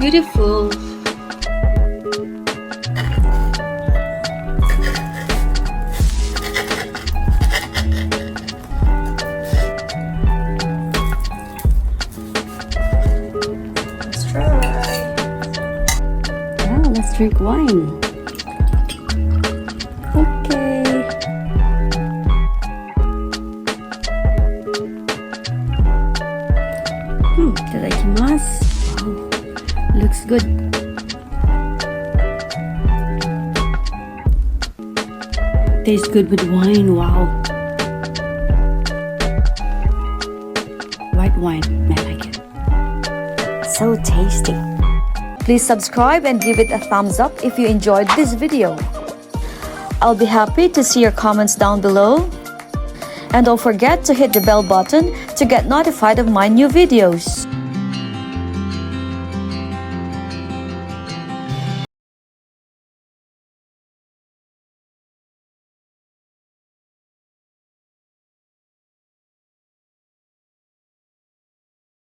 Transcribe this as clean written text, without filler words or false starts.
Beautiful. Let's try. Yeah, let's drink wine. Okay. Itadakimasu. Wow, looks good. Tastes good with wine. Wow. White wine. I like it. So tasty. Please subscribe and give it a thumbs up if you enjoyed this video. I'll be happy to see your comments down below. And don't forget to hit the bell button to get notified of my new videos.